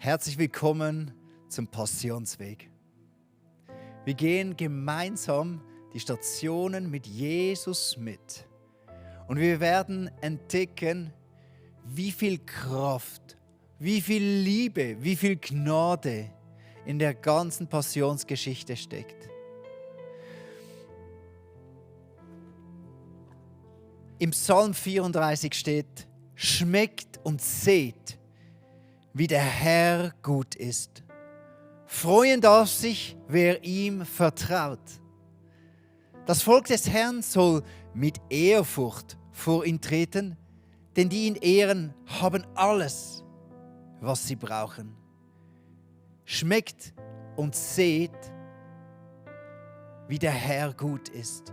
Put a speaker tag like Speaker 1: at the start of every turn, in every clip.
Speaker 1: Herzlich willkommen zum Passionsweg. Wir gehen gemeinsam die Stationen mit Jesus mit. Und wir werden entdecken, wie viel Kraft, wie viel Liebe, wie viel Gnade in der ganzen Passionsgeschichte steckt. Im Psalm 34 steht: Schmeckt und seht, wie der Herr gut ist. Freuen darf sich, wer ihm vertraut. Das Volk des Herrn soll mit Ehrfurcht vor ihn treten, denn die ihn ehren, haben alles, was sie brauchen. Schmeckt und seht, wie der Herr gut ist.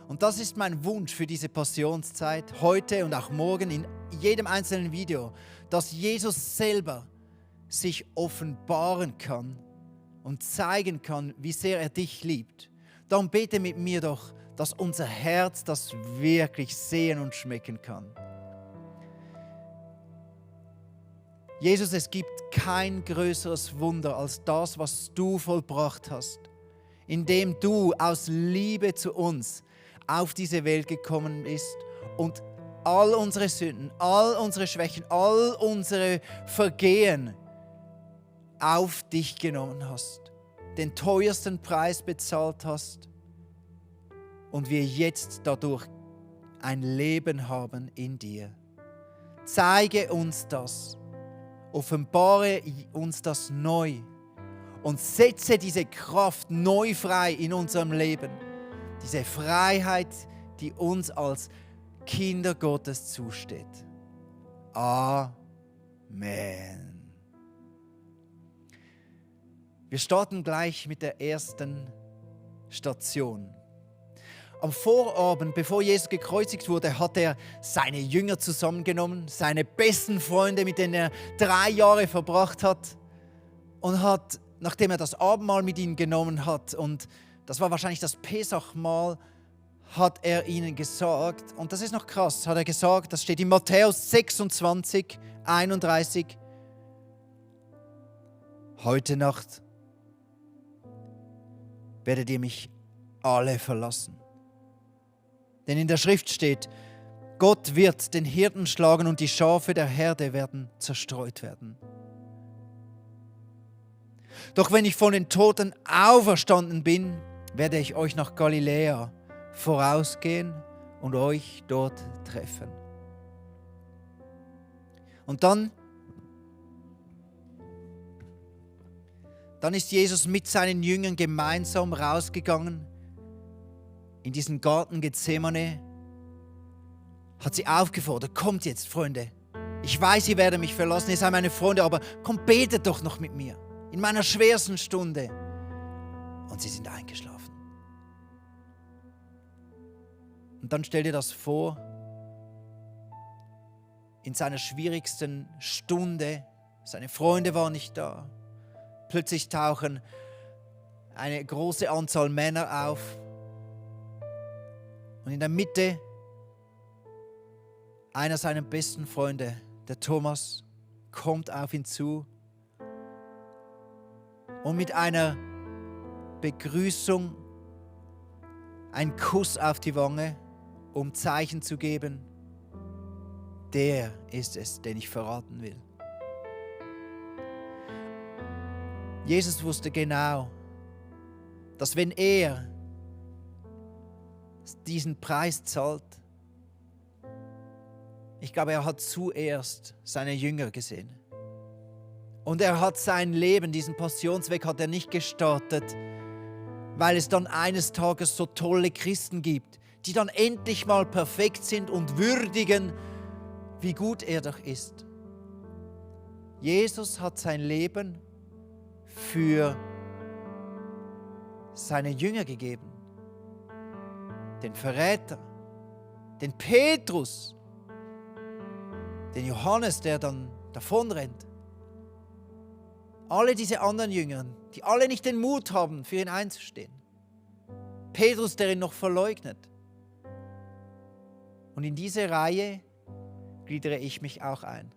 Speaker 1: Und das ist mein Wunsch für diese Passionszeit, heute und auch morgen in jedem einzelnen Video, dass Jesus selber sich offenbaren kann und zeigen kann, wie sehr er dich liebt. Darum bete mit mir doch, dass unser Herz das wirklich sehen und schmecken kann. Jesus, es gibt kein größeres Wunder als das, was du vollbracht hast, indem du aus Liebe zu uns auf diese Welt gekommen bist und all unsere Sünden, all unsere Schwächen, all unsere Vergehen auf dich genommen hast, den teuersten Preis bezahlt hast und wir jetzt dadurch ein Leben haben in dir. Zeige uns das, offenbare uns das neu und setze diese Kraft neu frei in unserem Leben. Diese Freiheit, die uns als Kinder Gottes zusteht. Amen. Wir starten gleich mit der ersten Station. Am Vorabend, bevor Jesus gekreuzigt wurde, hat er seine Jünger zusammengenommen, seine besten Freunde, mit denen er 3 Jahre verbracht hat, und hat, nachdem er das Abendmahl mit ihnen genommen hat, und das war wahrscheinlich das Pesachmahl, hat er ihnen gesagt, und das ist noch krass, hat er gesagt, das steht in Matthäus 26, 31, heute Nacht werdet ihr mich alle verlassen. Denn in der Schrift steht, Gott wird den Hirten schlagen und die Schafe der Herde werden zerstreut werden. Doch wenn ich von den Toten auferstanden bin, werde ich euch nach Galiläa vorausgehen und euch dort treffen. Und dann ist Jesus mit seinen Jüngern gemeinsam rausgegangen in diesen Garten Gethsemane, hat sie aufgefordert: Kommt jetzt, Freunde, ich weiß, ihr werdet mich verlassen, ihr seid meine Freunde, aber kommt, betet doch noch mit mir in meiner schwersten Stunde. Und sie sind eingeschlafen. Und dann stell dir das vor, in seiner schwierigsten Stunde, seine Freunde waren nicht da, plötzlich tauchen eine große Anzahl Männer auf und in der Mitte einer seiner besten Freunde, der Thomas, kommt auf ihn zu und mit einer Begrüßung, ein Kuss auf die Wange, um Zeichen zu geben, der ist es, den ich verraten will. Jesus wusste genau, dass wenn er diesen Preis zahlt, ich glaube, er hat zuerst seine Jünger gesehen. Und er hat sein Leben, diesen Passionsweg hat er nicht gestartet, weil es dann eines Tages so tolle Christen gibt, die dann endlich mal perfekt sind und würdigen, wie gut er doch ist. Jesus hat sein Leben für seine Jünger gegeben. Den Verräter, den Petrus, den Johannes, der dann davonrennt. Alle diese anderen Jünger, die alle nicht den Mut haben, für ihn einzustehen. Petrus, der ihn noch verleugnet. Und in diese Reihe gliedere ich mich auch ein.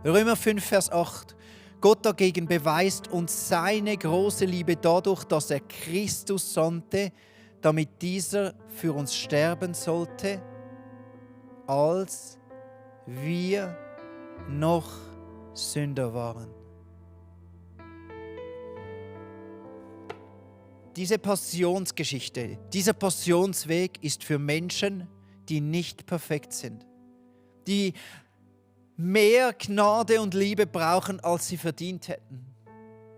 Speaker 1: Römer 5, Vers 8. Gott dagegen beweist uns seine große Liebe dadurch, dass er Christus sandte, damit dieser für uns sterben sollte, als wir noch Sünder waren. Diese Passionsgeschichte, dieser Passionsweg ist für Menschen, die nicht perfekt sind, die mehr Gnade und Liebe brauchen, als sie verdient hätten,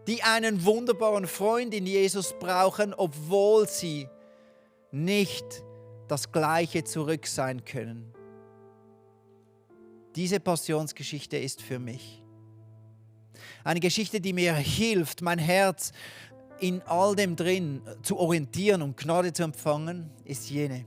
Speaker 1: die einen wunderbaren Freund in Jesus brauchen, obwohl sie nicht das Gleiche zurück sein können. Diese Passionsgeschichte ist für mich eine Geschichte, die mir hilft, mein Herz in all dem drin zu orientieren und Gnade zu empfangen, ist jene.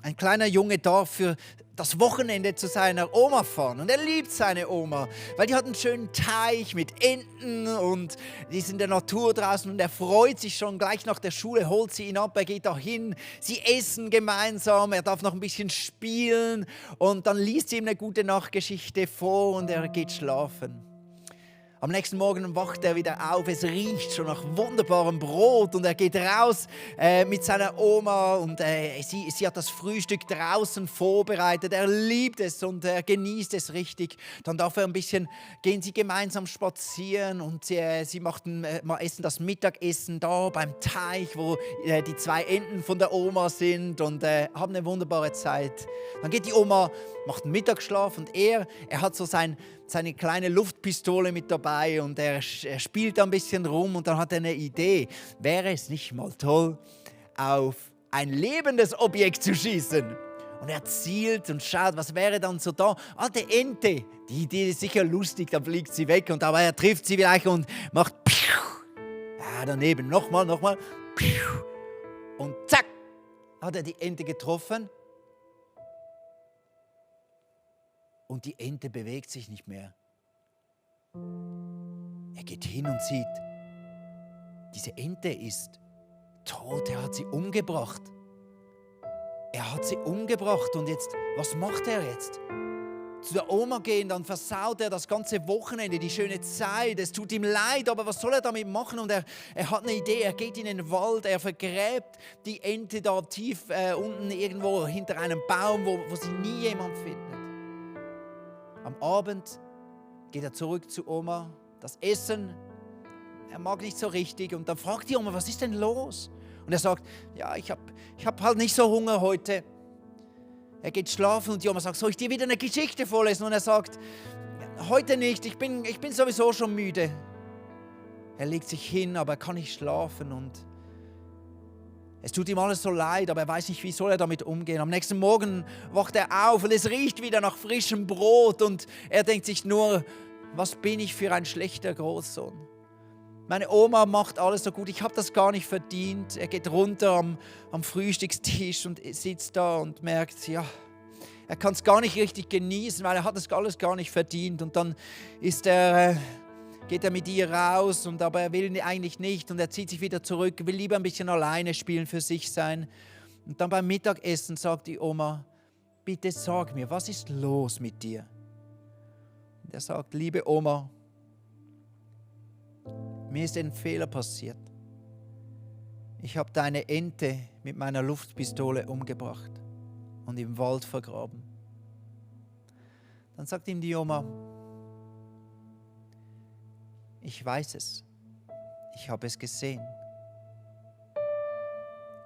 Speaker 1: Ein kleiner Junge darf für das Wochenende zu seiner Oma fahren und er liebt seine Oma, weil die hat einen schönen Teich mit Enten und die ist in der Natur draußen und er freut sich schon gleich nach der Schule, holt sie ihn ab, er geht da hin, sie essen gemeinsam, er darf noch ein bisschen spielen und dann liest sie ihm eine gute Nachtgeschichte vor und er geht schlafen. Am nächsten Morgen wacht er wieder auf, es riecht schon nach wunderbarem Brot und er geht raus mit seiner Oma und sie hat das Frühstück draußen vorbereitet. Er liebt es und er genießt es richtig. Dann gehen sie gemeinsam spazieren und sie essen das Mittagessen da beim Teich, wo die 2 Enten von der Oma sind und haben eine wunderbare Zeit. Dann geht die Oma, macht einen Mittagsschlaf und er hat so seine kleine Luftpistole mit dabei und er spielt ein bisschen rum und dann hat er eine Idee. Wäre es nicht mal toll, auf ein lebendes Objekt zu schießen? Und er zielt und schaut, was wäre dann so da? Alte Ente, die Idee ist sicher lustig, dann fliegt sie weg und aber er trifft sie vielleicht und macht daneben nochmal und zack, hat er die Ente getroffen. Und die Ente bewegt sich nicht mehr. Er geht hin und sieht, diese Ente ist tot, er hat sie umgebracht. Und jetzt, was macht er jetzt? Zu der Oma gehen, dann versaut er das ganze Wochenende, die schöne Zeit, es tut ihm leid, aber was soll er damit machen? Und er hat eine Idee, er geht in den Wald, er vergräbt die Ente da tief unten irgendwo hinter einem Baum, wo sie nie jemand findet. Am Abend geht er zurück zu Oma, das Essen, er mag nicht so richtig und dann fragt die Oma, was ist denn los? Und er sagt, ja, ich hab halt nicht so Hunger heute. Er geht schlafen und die Oma sagt, soll ich dir wieder eine Geschichte vorlesen? Und er sagt, heute nicht, ich bin sowieso schon müde. Er legt sich hin, aber er kann nicht schlafen und es tut ihm alles so leid, aber er weiß nicht, wie soll er damit umgehen. Am nächsten Morgen wacht er auf und es riecht wieder nach frischem Brot und er denkt sich nur, was bin ich für ein schlechter Großsohn. Meine Oma macht alles so gut, ich habe das gar nicht verdient. Er geht runter am Frühstückstisch und sitzt da und merkt, ja, er kann es gar nicht richtig genießen, weil er hat das alles gar nicht verdient. Und dann geht er mit ihr raus, aber er will eigentlich nicht und er zieht sich wieder zurück, will lieber ein bisschen alleine spielen, für sich sein. Und dann beim Mittagessen sagt die Oma, bitte sag mir, was ist los mit dir? Und er sagt, liebe Oma, mir ist ein Fehler passiert. Ich habe deine Ente mit meiner Luftpistole umgebracht und im Wald vergraben. Dann sagt ihm die Oma, ich weiß es. Ich habe es gesehen.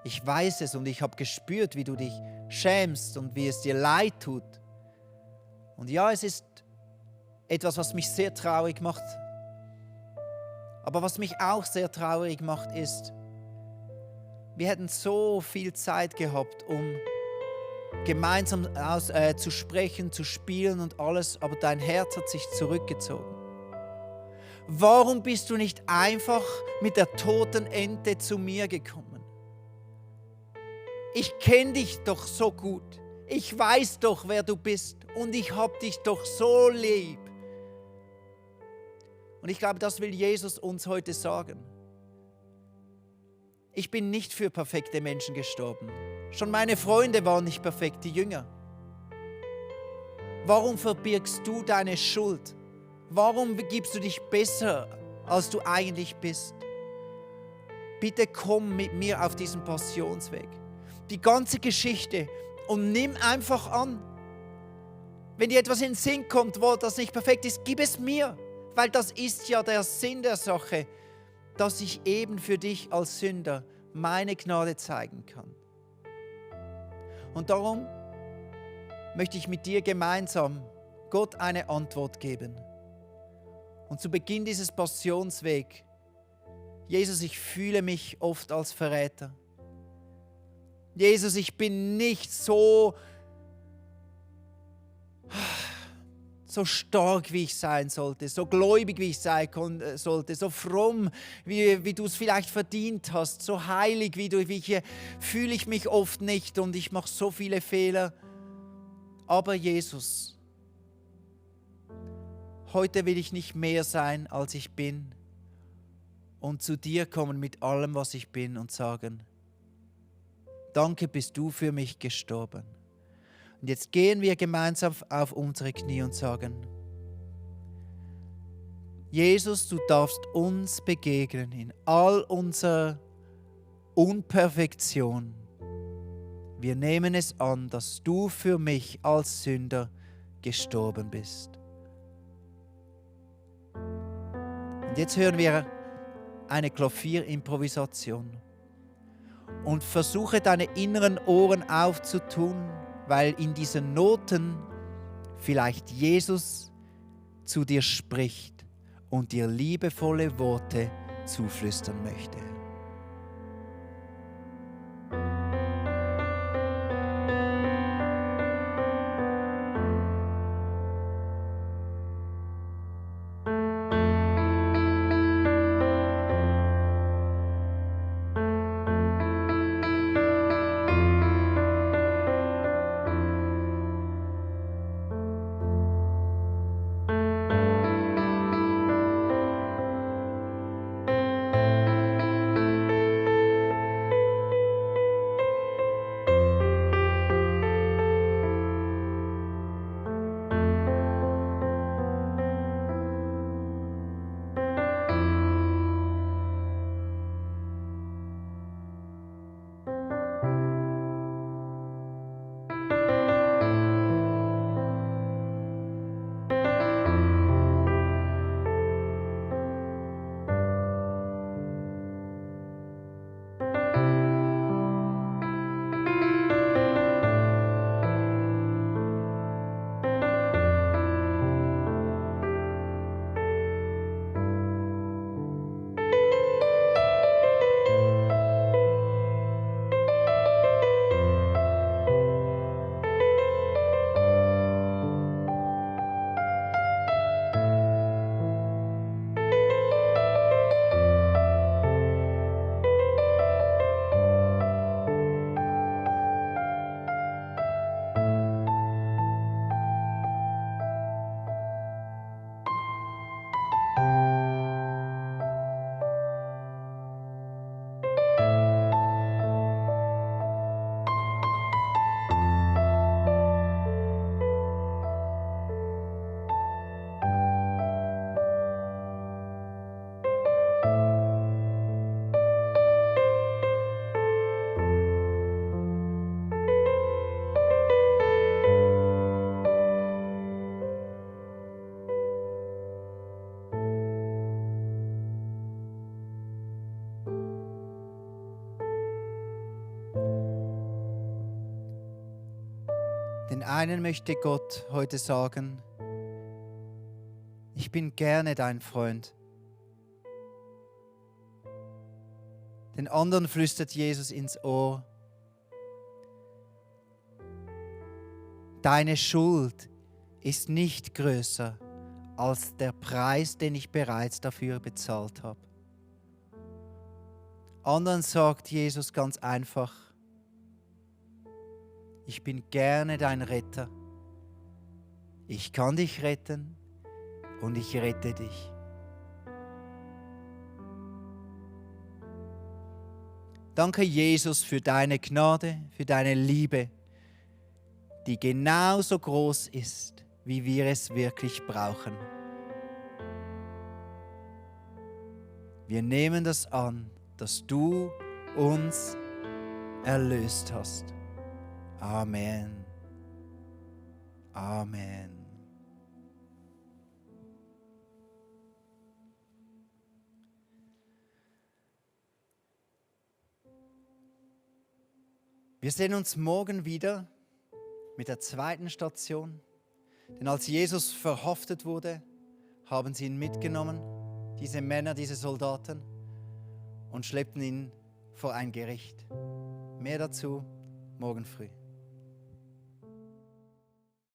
Speaker 1: Ich weiß es und ich habe gespürt, wie du dich schämst und wie es dir leid tut. Und ja, es ist etwas, was mich sehr traurig macht. Aber was mich auch sehr traurig macht, ist, wir hätten so viel Zeit gehabt, um gemeinsam zu sprechen, zu spielen und alles, aber dein Herz hat sich zurückgezogen. Warum bist du nicht einfach mit der toten Ente zu mir gekommen? Ich kenne dich doch so gut. Ich weiß doch, wer du bist und ich habe dich doch so lieb. Und ich glaube, das will Jesus uns heute sagen. Ich bin nicht für perfekte Menschen gestorben. Schon meine Freunde waren nicht perfekt, die Jünger. Warum verbirgst du deine Schuld Warum gibst du dich besser, als du eigentlich bist? Bitte komm mit mir auf diesen Passionsweg. Die ganze Geschichte und nimm einfach an. Wenn dir etwas in den Sinn kommt, wo das nicht perfekt ist, gib es mir. Weil das ist ja der Sinn der Sache, dass ich eben für dich als Sünder meine Gnade zeigen kann. Und darum möchte ich mit dir gemeinsam Gott eine Antwort geben. Und zu Beginn dieses Passionswegs, Jesus, ich fühle mich oft als Verräter. Jesus, ich bin nicht so stark, wie ich sein sollte, so gläubig, wie ich sein sollte, so fromm, wie du es vielleicht verdient hast, so heilig, fühle ich mich oft nicht und ich mache so viele Fehler. Aber Jesus, heute will ich nicht mehr sein, als ich bin und zu dir kommen mit allem, was ich bin und sagen, danke, bist du für mich gestorben. Und jetzt gehen wir gemeinsam auf unsere Knie und sagen, Jesus, du darfst uns begegnen in all unserer Unperfektion. Wir nehmen es an, dass du für mich als Sünder gestorben bist. Und jetzt hören wir eine Klavierimprovisation und versuche deine inneren Ohren aufzutun, weil in diesen Noten vielleicht Jesus zu dir spricht und dir liebevolle Worte zuflüstern möchte. Den einen möchte Gott heute sagen, ich bin gerne dein Freund. Den anderen flüstert Jesus ins Ohr, deine Schuld ist nicht größer als der Preis, den ich bereits dafür bezahlt habe. Anderen sagt Jesus ganz einfach, ich bin gerne dein Retter. Ich kann dich retten und ich rette dich. Danke, Jesus, für deine Gnade, für deine Liebe, die genauso groß ist, wie wir es wirklich brauchen. Wir nehmen das an, dass du uns erlöst hast. Amen. Amen. Wir sehen uns morgen wieder mit der zweiten Station. Denn als Jesus verhaftet wurde, haben sie ihn mitgenommen, diese Männer, diese Soldaten, und schleppten ihn vor ein Gericht. Mehr dazu morgen früh.